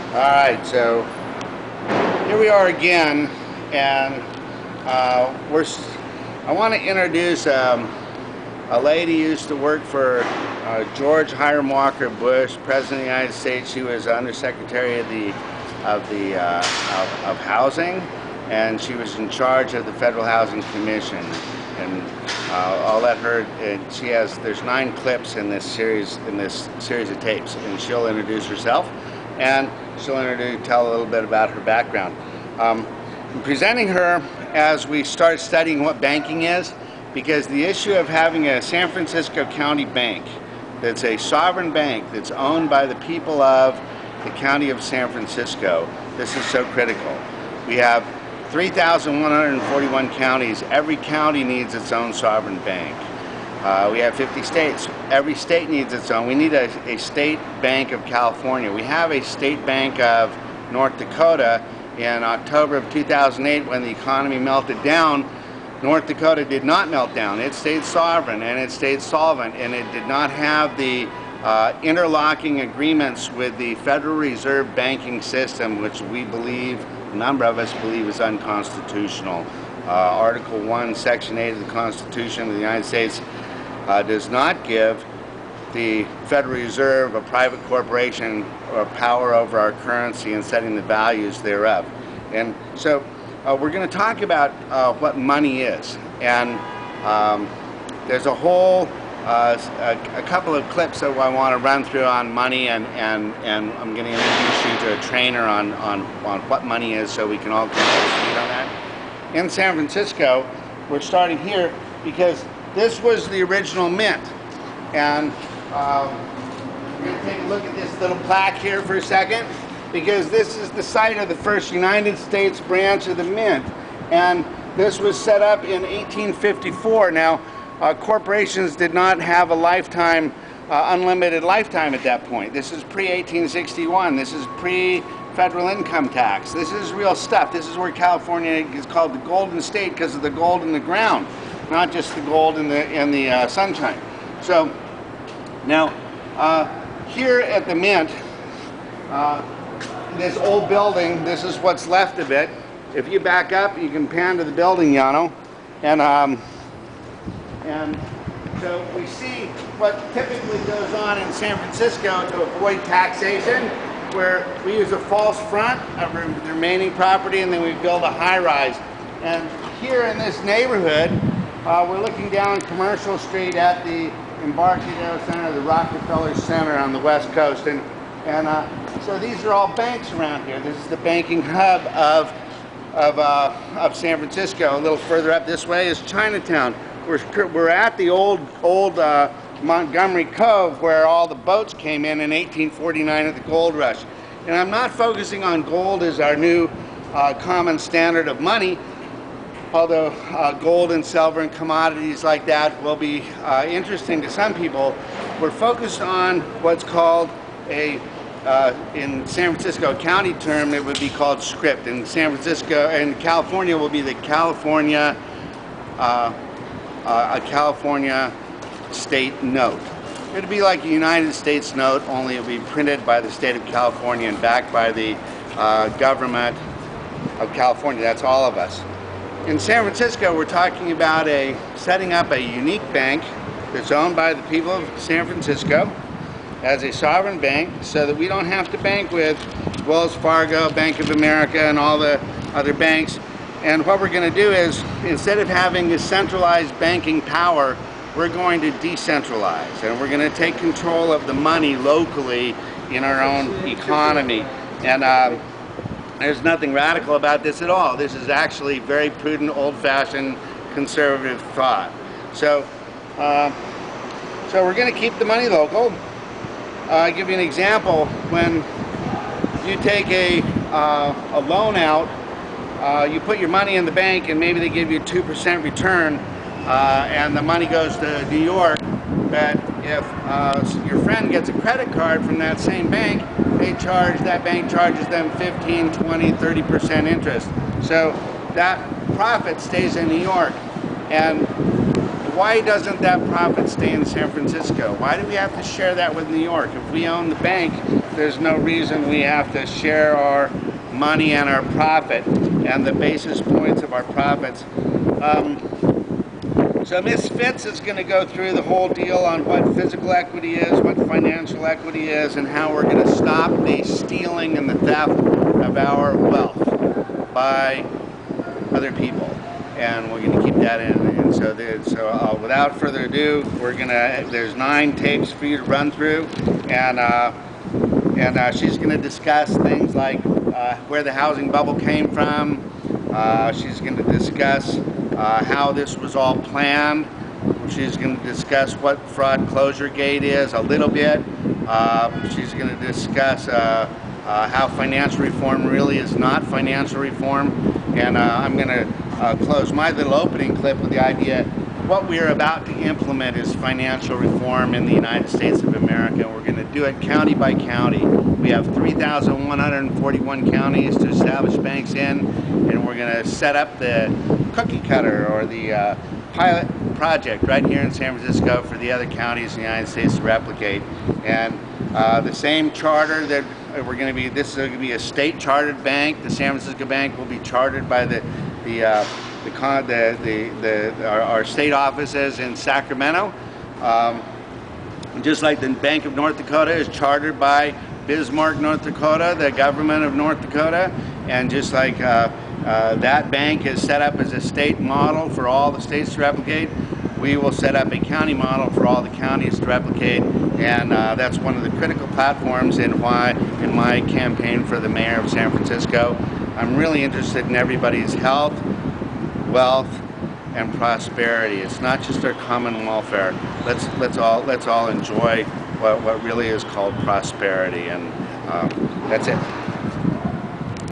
Alright, so here we are again, and I want to introduce a lady who used to work for George Hiram Walker Bush, President of the United States. She was Undersecretary of Housing, and she was in charge of the Federal Housing Commission. And I'll let her. There's 9 clips in this series of tapes, and she'll introduce herself, and she'll tell a little bit about her background. I'm presenting her as we start studying what banking is, because the issue of having a San Francisco County bank that's a sovereign bank that's owned by the people of the County of San Francisco, this is so critical. We have 3,141 counties. Every county needs its own sovereign bank. We have 50 states. Every state needs its own. We need a state bank of California. We have a state bank of North Dakota. In October of 2008, when the economy melted down, North Dakota did not melt down. It stayed sovereign and it stayed solvent, and it did not have the interlocking agreements with the Federal Reserve banking system, which we believe, a number of us believe, is unconstitutional. Article 1, Section 8 of the Constitution of the United States does not give the Federal Reserve, a private corporation, or power over our currency and setting the values thereof. And so we're going to talk about what money is. And there's a whole a couple of clips that I want to run through on money, and I'm going to introduce you to a trainer on what money is, so we can all get up to speed on that. In San Francisco, we're starting here because this was the original mint. And we're going to take a look at this little plaque here for a second, because this is the site of the first United States branch of the mint. And this was set up in 1854. Now, corporations did not have a lifetime, unlimited lifetime at that point. This is pre-1861. This is pre-federal income tax. This is real stuff. This is where California is called the Golden State, because of the gold in the ground, not just the gold in the sunshine. So now here at the mint, this old building, this is what's left of it. If you back up, you can pan to the building, Yano, and so we see what typically goes on in San Francisco to avoid taxation, where we use a false front of the remaining property, and then we build a high-rise. And here in this neighborhood, we're looking down Commercial Street at the Embarcadero Center, the Rockefeller Center on the West Coast, and so these are all banks around here. This is the banking hub of San Francisco. A little further up this way is Chinatown. We're at the old Montgomery Cove, where all the boats came in 1849 at the gold rush. And I'm not focusing on gold as our new common standard of money, although gold and silver and commodities like that will be interesting to some people. We're focused on what's called in San Francisco County term, it would be called script. In San Francisco and California will be the California, a California state note. It'd be like a United States note, only it would be printed by the state of California and backed by the government of California. That's all of us. In San Francisco, we're talking about setting up a unique bank that's owned by the people of San Francisco as a sovereign bank, so that we don't have to bank with Wells Fargo, Bank of America, and all the other banks. And what we're going to do is, instead of having a centralized banking power, we're going to decentralize, and we're going to take control of the money locally in our own economy. And there's nothing radical about this at all. This is actually very prudent, old-fashioned, conservative thought. So we're going to keep the money local. I'll give you an example. When you take a loan out, you put your money in the bank, and maybe they give you a 2% return, and the money goes to New York. But if your friend gets a credit card from that same bank, that bank charges them 15, 20, 30% interest. So that profit stays in New York. And why doesn't that profit stay in San Francisco? Why do we have to share that with New York? If we own the bank, there's no reason we have to share our money and our profit and the basis points of our profits. So Ms. Fitz is going to go through the whole deal on what physical equity is, what financial equity is, and how we're going to stop the stealing and the theft of our wealth by other people. And we're going to keep that in. And so, without further ado, there's 9 tapes for you to run through, and she's going to discuss things like where the housing bubble came from. She's going to discuss how this was all planned. She's going to discuss what fraud closure gate is a little bit. She's going to discuss how financial reform really is not financial reform. And I'm going to close my little opening clip with the idea what we are about to implement is financial reform in the United States of America. We're going to do it county by county. We have 3,141 counties to establish banks in, and we're going to set up the cookie cutter or the pilot project right here in San Francisco for the other counties in the United States to replicate. And the same charter that we're going to be, this is going to be a state chartered bank. The San Francisco Bank will be chartered by our state offices in Sacramento. Just like the Bank of North Dakota is chartered by Bismarck, North Dakota, the government of North Dakota, and just like that bank is set up as a state model for all the states to replicate, we will set up a county model for all the counties to replicate, and that's one of the critical platforms in my campaign for the mayor of San Francisco. I'm really interested in everybody's health, wealth, and prosperity. It's not just our common welfare. Let's all enjoy what really is called prosperity, and that's it.